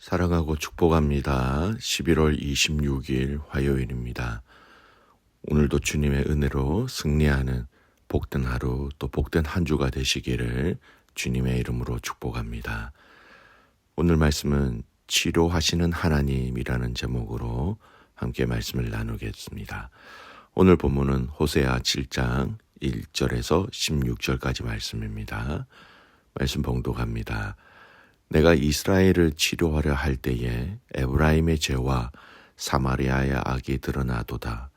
사랑하고 축복합니다. 11월 26일 화요일입니다. 오늘도 주님의 은혜로 승리하는 복된 하루 또 복된 한 주가 되시기를 주님의 이름으로 축복합니다. 오늘 말씀은 치료하시는 하나님이라는 제목으로 함께 말씀을 나누겠습니다. 오늘 본문은 호세아 7장 1절에서 16절까지 말씀입니다. 말씀 봉독합니다. 내가 이스라엘을 치료하려 할 때에 에브라임의 죄와 사마리아의 악이 드러나도다.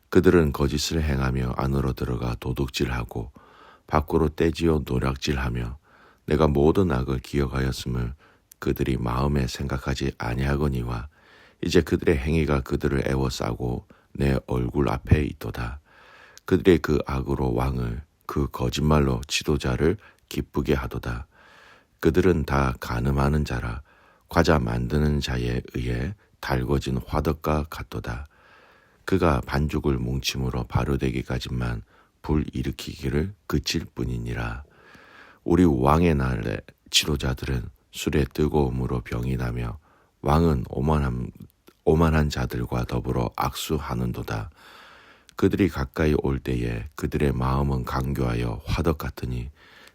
그들은 거짓을 행하며 안으로 들어가 도둑질하고 밖으로 떼지어 노략질하며 내가 모든 악을 기억하였음을 그들이 마음에 생각하지 아니하거니와 이제 그들의 행위가 그들을 애워싸고 내 얼굴 앞에 있도다. 그들의 그 악으로 왕을 그 거짓말로 지도자를 기쁘게 하도다. 그들은 다 간음하는 자라 과자 만드는 자에 의해 달궈진 화덕과 같도다. 그가 반죽을 뭉침으로 발효되기까지만 불 일으키기를 그칠 뿐이니라. 우리 왕의 날에 지도자들은 술의 뜨거움으로 병이 나며 왕은 오만한 자들과 더불어 악수하는도다. 그들이 가까이 올 때에 그들의 마음은 강교하여 화덕 같으니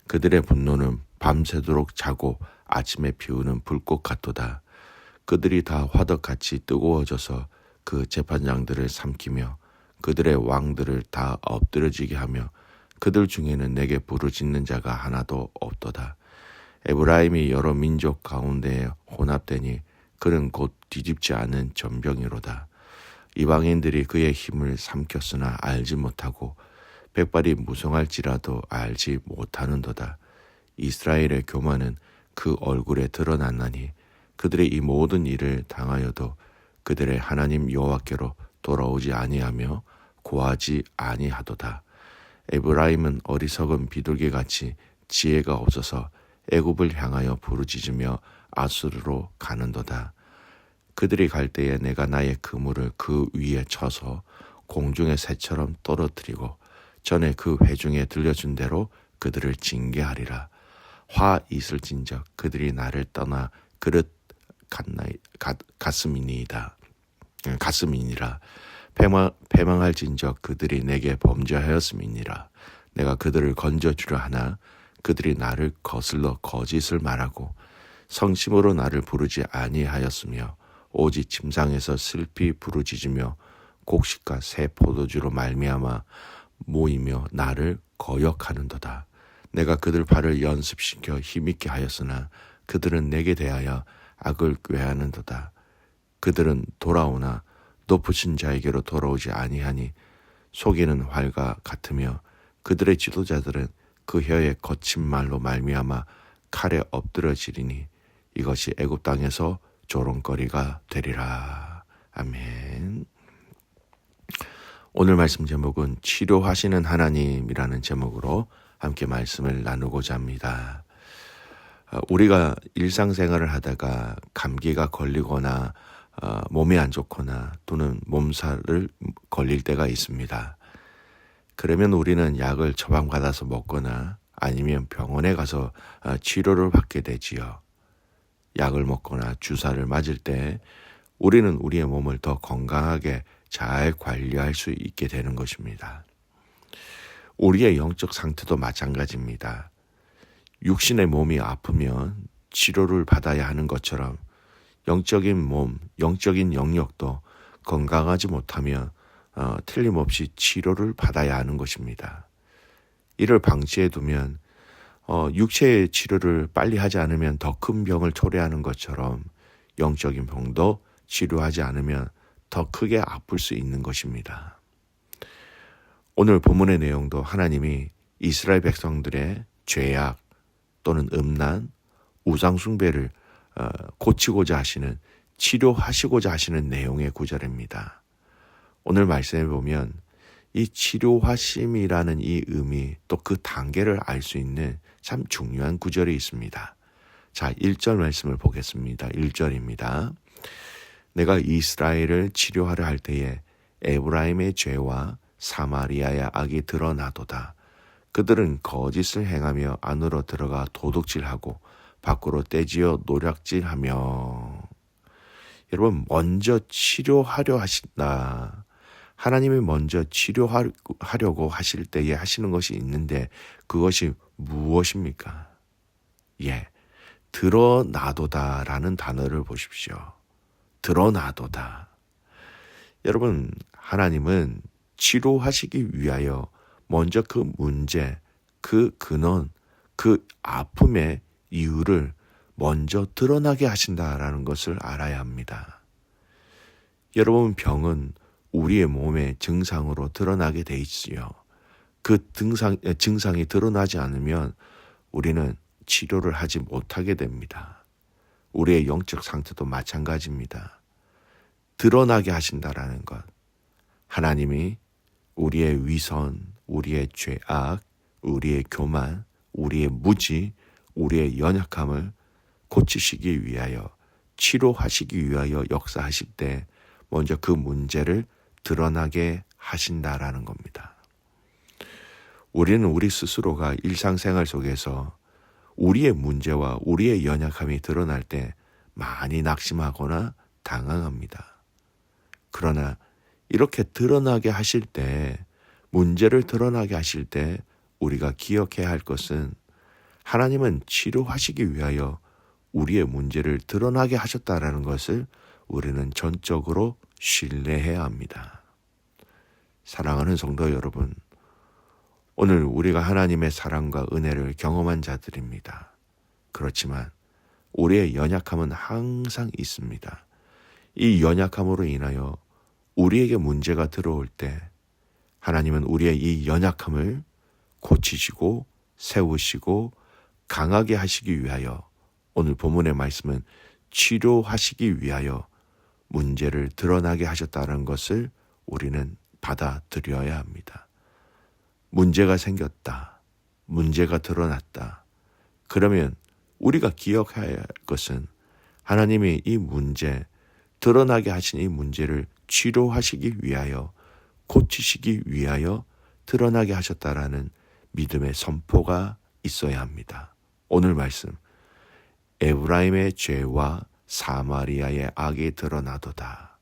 그들의 분노는 밤새도록 자고 아침에 피우는 불꽃 같도다. 그들이 다 화덕같이 뜨거워져서 그 재판장들을 삼키며 그들의 왕들을 다 엎드러지게 하며 그들 중에는 내게 부르짖는 자가 하나도 없도다. 에브라임이 여러 민족 가운데에 혼합되니 그는 곧 뒤집지 않은 전병이로다. 이방인들이 그의 힘을 삼켰으나 알지 못하고 백발이 무성할지라도 알지 못하는도다. 이스라엘의 교만은 그 얼굴에 드러났나니 그들의 이 모든 일을 당하여도 그들의 하나님 여호와께로 돌아오지 아니하며 고하지 아니하도다. 에브라임은 어리석은 비둘기같이 지혜가 없어서 애굽을 향하여 부르짖으며 아수르로 가는도다. 그들이 갈 때에 내가 나의 그물을 그 위에 쳐서 공중의 새처럼 떨어뜨리고 전에 그 회중에 들려준 대로 그들을 징계하리라. 화 있을진적 그들이 나를 떠나 그릇 갔음이니라. 패망할진적 그들이 내게 범죄하였음이니라. 내가 그들을 건져주려 하나 그들이 나를 거슬러 거짓을 말하고 성심으로 나를 부르지 아니하였으며 오직 침상에서 슬피 부르짖으며 곡식과 새 포도주로 말미암아 모이며 나를 거역하는도다. 내가 그들 발을 연습시켜 힘있게 하였으나 그들은 내게 대하여 악을 꾀하는도다. 그들은 돌아오나 높으신 자에게로 돌아오지 아니하니 속이는 활과 같으며 그들의 지도자들은 그 혀의 거친 말로 말미암아 칼에 엎드러지리니 이것이 애굽 땅에서 조롱거리가 되리라. 아멘. 오늘 말씀 제목은 치료하시는 하나님이라는 제목으로 함께 말씀을 나누고자 합니다. 우리가 일상생활을 하다가 감기가 걸리거나 몸이 안 좋거나 또는 몸살을 걸릴 때가 있습니다. 그러면 우리는 약을 처방받아서 먹거나 아니면 병원에 가서 치료를 받게 되지요. 약을 먹거나 주사를 맞을 때 우리는 우리의 몸을 더 건강하게 잘 관리할 수 있게 되는 것입니다. 우리의 영적 상태도 마찬가지입니다. 육신의 몸이 아프면 치료를 받아야 하는 것처럼 영적인 몸, 영적인 영역도 건강하지 못하면 틀림없이 치료를 받아야 하는 것입니다. 이를 방치해 두면 육체의 치료를 빨리 하지 않으면 더 큰 병을 초래하는 것처럼 영적인 병도 치료하지 않으면 더 크게 아플 수 있는 것입니다. 오늘 본문의 내용도 하나님이 이스라엘 백성들의 죄악 또는 음란, 우상숭배를 고치고자 하시는, 치료하시고자 하시는 내용의 구절입니다. 오늘 말씀에 보면 이 치료하심이라는 이 의미 또 그 단계를 알 수 있는 참 중요한 구절이 있습니다. 자, 1절 말씀을 보겠습니다. 1절입니다. 내가 이스라엘을 치료하려 할 때에 에브라임의 죄와 사마리아의 악이 드러나도다. 그들은 거짓을 행하며 안으로 들어가 도둑질하고 밖으로 떼지어 노략질하며. 여러분, 먼저 치료하려 하신다. 하나님이 먼저 치료하려고 하실 때에 하시는 것이 있는데 그것이 무엇입니까? 드러나도다라는 단어를 보십시오. 드러나도다. 여러분, 하나님은 치료하시기 위하여 먼저 그 문제, 그 근원, 그 아픔의 이유를 먼저 드러나게 하신다라는 것을 알아야 합니다. 여러분, 병은 우리의 몸의 증상으로 드러나게 돼 있지요. 그 증상이 드러나지 않으면 우리는 치료를 하지 못하게 됩니다. 우리의 영적 상태도 마찬가지입니다. 드러나게 하신다라는 것. 하나님이 우리의 위선, 우리의 죄악, 우리의 교만, 우리의 무지, 우리의 연약함을 고치시기 위하여, 치료하시기 위하여 역사하실 때 먼저 그 문제를 드러나게 하신다라는 겁니다. 우리는 우리 스스로가 일상생활 속에서 우리의 문제와 우리의 연약함이 드러날 때 많이 낙심하거나 당황합니다. 그러나 이렇게 드러나게 하실 때, 문제를 드러나게 하실 때 우리가 기억해야 할 것은 하나님은 치료하시기 위하여 우리의 문제를 드러나게 하셨다라는 것을 우리는 전적으로 신뢰해야 합니다. 사랑하는 성도 여러분, 오늘 우리가 하나님의 사랑과 은혜를 경험한 자들입니다. 그렇지만 우리의 연약함은 항상 있습니다. 이 연약함으로 인하여 우리에게 문제가 들어올 때 하나님은 우리의 이 연약함을 고치시고 세우시고 강하게 하시기 위하여, 오늘 본문의 말씀은 치료하시기 위하여 문제를 드러나게 하셨다는 것을 우리는 받아들여야 합니다. 문제가 생겼다. 문제가 드러났다. 그러면 우리가 기억해야 할 것은 하나님이 이 문제, 드러나게 하신 이 문제를 치료하시기 위하여, 고치시기 위하여 드러나게 하셨다라는 믿음의 선포가 있어야 합니다. 오늘 말씀, 에브라임의 죄와 사마리아의 악이 드러나도다.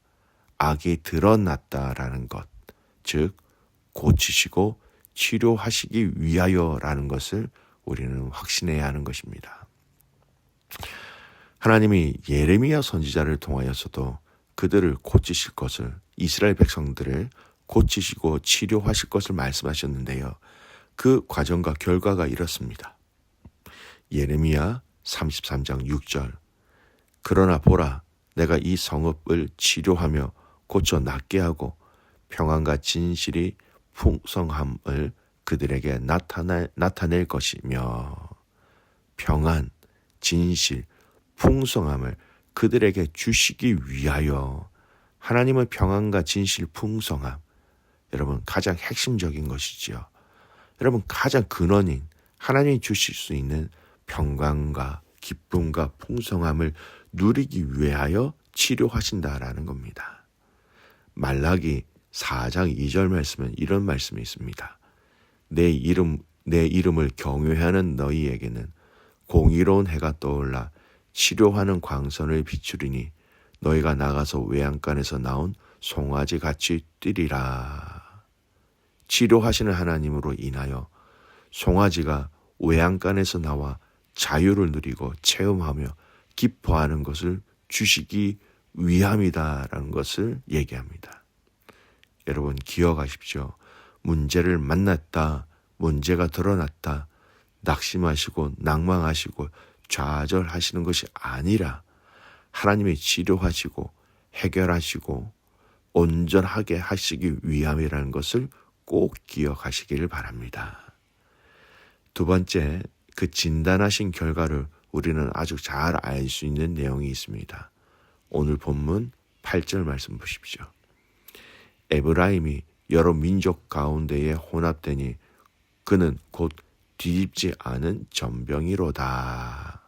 악이 드러났다라는 것, 즉 고치시고 치료하시기 위하여라는 것을 우리는 확신해야 하는 것입니다. 하나님이 예레미야 선지자를 통하여서도 그들을 고치실 것을, 이스라엘 백성들을 고치시고 치료하실 것을 말씀하셨는데요. 그 과정과 결과가 이렇습니다. 예레미야 33장 6절, 그러나 보라, 내가 이 성읍을 치료하며 고쳐 낫게 하고 평안과 진실이 풍성함을 그들에게 나타낼 것이며, 평안, 진실, 풍성함을 그들에게 주시기 위하여, 하나님의 평안과 진실, 풍성함, 여러분 가장 핵심적인 것이지요. 여러분 가장 근원인 하나님이 주실 수 있는 평강과 기쁨과 풍성함을 누리기 위하여 치료하신다라는 겁니다. 말라기 4장 2절 말씀은 이런 말씀이 있습니다. 내 이름을 경외하는 너희에게는 공의로운 해가 떠올라 치료하는 광선을 비추리니 너희가 나가서 외양간에서 나온 송아지 같이 뛰리라. 치료하시는 하나님으로 인하여 송아지가 외양간에서 나와 자유를 누리고 체험하며 기뻐하는 것을 주시기 위함이다라는 것을 얘기합니다. 여러분 기억하십시오. 문제를 만났다, 문제가 드러났다, 낙심하시고 낭망하시고 좌절하시는 것이 아니라 하나님이 치료하시고 해결하시고 온전하게 하시기 위함이라는 것을 꼭 기억하시기를 바랍니다. 두 번째, 그 진단하신 결과를 우리는 아주 잘 알 수 있는 내용이 있습니다. 오늘 본문 8절 말씀 보십시오. 에브라임이 여러 민족 가운데에 혼합되니 그는 곧 뒤집지 않은 전병이로다.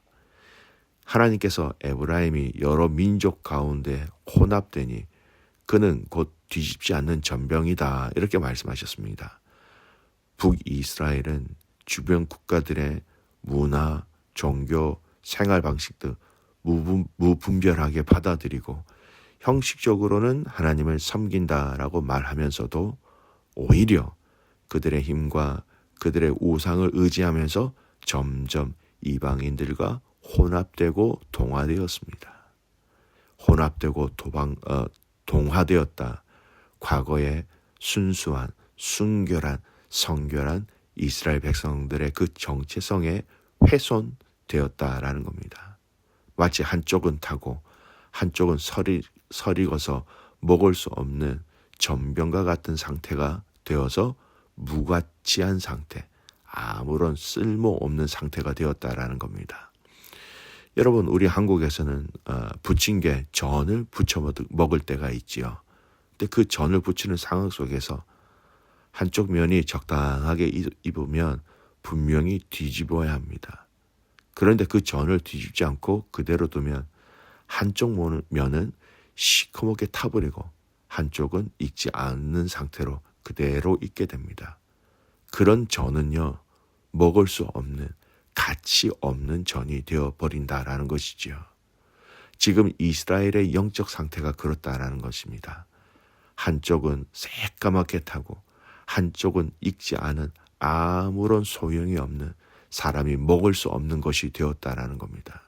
하나님께서 에브라임이 여러 민족 가운데 혼합되니 그는 곧 뒤집지 않는 전병이다, 이렇게 말씀하셨습니다. 북이스라엘은 주변 국가들의 문화, 종교, 생활 방식 등 무분별하게 받아들이고 형식적으로는 하나님을 섬긴다라고 말하면서도 오히려 그들의 힘과 그들의 우상을 의지하면서 점점 이방인들과 혼합되고 동화되었습니다. 혼합되고 동화되었다. 과거의 순수한, 순결한, 성결한 이스라엘 백성들의 그 정체성에 훼손되었다라는 겁니다. 마치 한쪽은 타고 한쪽은 설익어서 먹을 수 없는 전병과 같은 상태가 되어서 무가치한 상태, 아무런 쓸모없는 상태가 되었다라는 겁니다. 여러분, 우리 한국에서는 부침개, 전을 부쳐 먹을 때가 있지요. 근데 그 전을 부치는 상황 속에서 한쪽 면이 적당하게 입으면 분명히 뒤집어야 합니다. 그런데 그 전을 뒤집지 않고 그대로 두면 한쪽 면은 시커멓게 타버리고 한쪽은 익지 않는 상태로 그대로 있게 됩니다. 그런 전은요, 먹을 수 없는, 가치 없는 전이 되어버린다라는 것이지요. 지금 이스라엘의 영적 상태가 그렇다라는 것입니다. 한쪽은 새까맣게 타고 한쪽은 익지 않은 아무런 소용이 없는, 사람이 먹을 수 없는 것이 되었다라는 겁니다.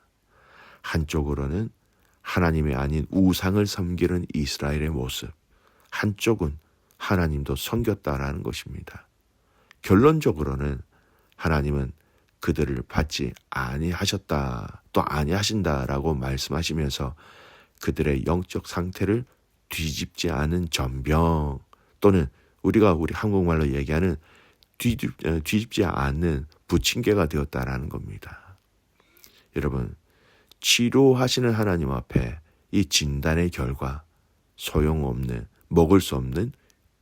한쪽으로는 하나님이 아닌 우상을 섬기는 이스라엘의 모습, 한쪽은 하나님도 섬겼다라는 것입니다. 결론적으로는 하나님은 그들을 받지 아니하셨다, 또 아니하신다라고 말씀하시면서 그들의 영적 상태를 뒤집지 않은 전병, 또는 우리 한국말로 얘기하는 뒤집지 않는 부침개가 되었다라는 겁니다. 여러분, 치료하시는 하나님 앞에 이 진단의 결과, 소용없는, 먹을 수 없는,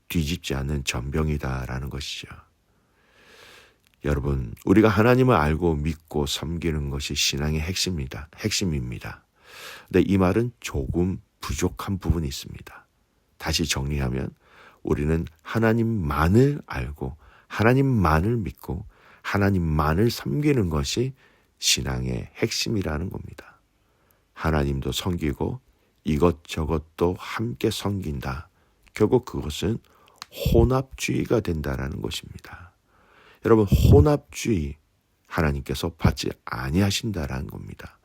뒤집지 않는 전병이다라는 것이죠. 여러분, 우리가 하나님을 알고 믿고 섬기는 것이 신앙의 핵심입니다. 근데 이 말은 조금 부족한 부분이 있습니다. 다시 정리하면 우리는 하나님만을 알고 하나님만을 믿고 하나님만을 섬기는 것이 신앙의 핵심이라는 겁니다. 하나님도 섬기고 이것저것도 함께 섬긴다. 결국 그것은 혼합주의가 된다라는 것입니다. 여러분, 혼합주의 하나님께서 받지 아니하신다라는 겁니다.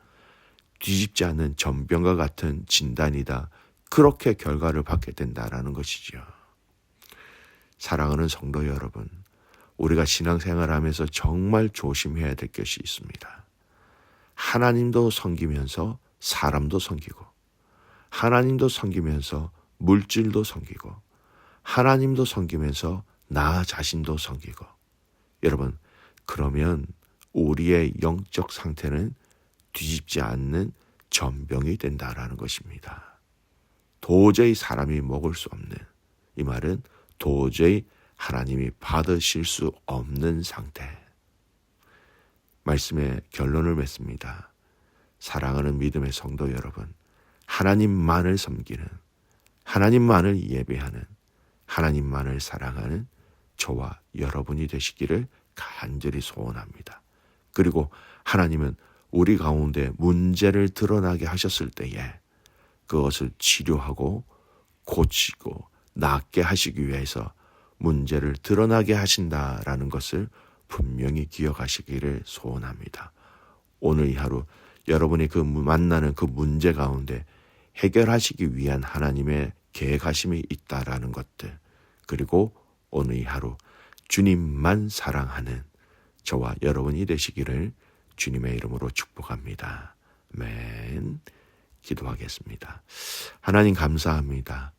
뒤집지 않는 전병과 같은 진단이다. 그렇게 결과를 받게 된다라는 것이죠. 사랑하는 성도 여러분, 우리가 신앙생활하면서 정말 조심해야 될 것이 있습니다. 하나님도 섬기면서 사람도 섬기고, 하나님도 섬기면서 물질도 섬기고, 하나님도 섬기면서 나 자신도 섬기고. 여러분, 그러면 우리의 영적 상태는 뒤집지 않는 전병이 된다라는 것입니다. 도저히 사람이 먹을 수 없는, 이 말은 도저히 하나님이 받으실 수 없는 상태. 말씀의 결론을 맺습니다. 사랑하는 믿음의 성도 여러분, 하나님만을 섬기는, 하나님만을 예배하는, 하나님만을 사랑하는 저와 여러분이 되시기를 간절히 소원합니다. 그리고 하나님은 우리 가운데 문제를 드러나게 하셨을 때에 그것을 치료하고 고치고 낫게 하시기 위해서 문제를 드러나게 하신다라는 것을 분명히 기억하시기를 소원합니다. 오늘 이 하루 여러분이 만나는 그 문제 가운데 해결하시기 위한 하나님의 계획하심이 있다라는 것들, 그리고 오늘 이 하루 주님만 사랑하는 저와 여러분이 되시기를 주님의 이름으로 축복합니다. 아멘. 기도하겠습니다. 하나님 감사합니다.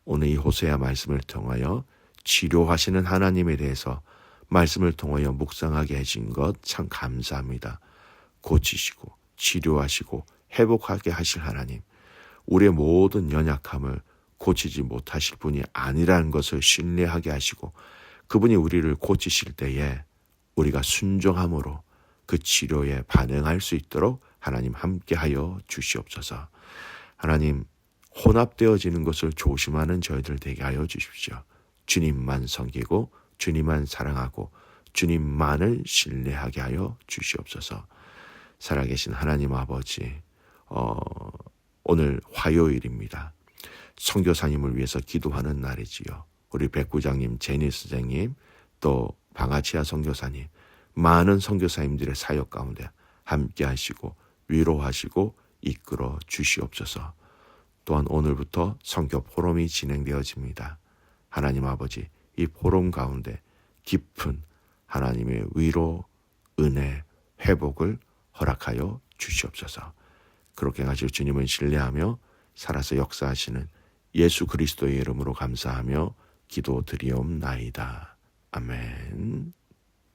오늘 이 호세아 말씀을 통하여 치료하시는 하나님에 대해서 말씀을 통하여 묵상하게 해준 것 참 감사합니다. 고치시고 치료하시고 회복하게 하실 하나님, 우리의 모든 연약함을 고치지 못하실 분이 아니라는 것을 신뢰하게 하시고, 그분이 우리를 고치실 때에 우리가 순종함으로 그 치료에 반응할 수 있도록 하나님 함께하여 주시옵소서. 하나님, 혼합되어지는 것을 조심하는 저희들 되게 하여 주십시오. 주님만 섬기고 주님만 사랑하고 주님만을 신뢰하게 하여 주시옵소서. 살아계신 하나님 아버지, 오늘 화요일입니다. 선교사님을 위해서 기도하는 날이지요. 우리 백부장님, 제니 선생님, 또 방아치아 선교사님, 많은 선교사님들의 사역 가운데 함께 하시고 위로하시고 이끌어 주시옵소서. 또한 오늘부터 선교 포럼이 진행되어집니다. 하나님 아버지, 이 포럼 가운데 깊은 하나님의 위로, 은혜, 회복을 허락하여 주시옵소서. 그렇게 하실 주님은 신뢰하며 살아서 역사하시는 예수 그리스도의 이름으로 감사하며 기도드리옵나이다. 아멘.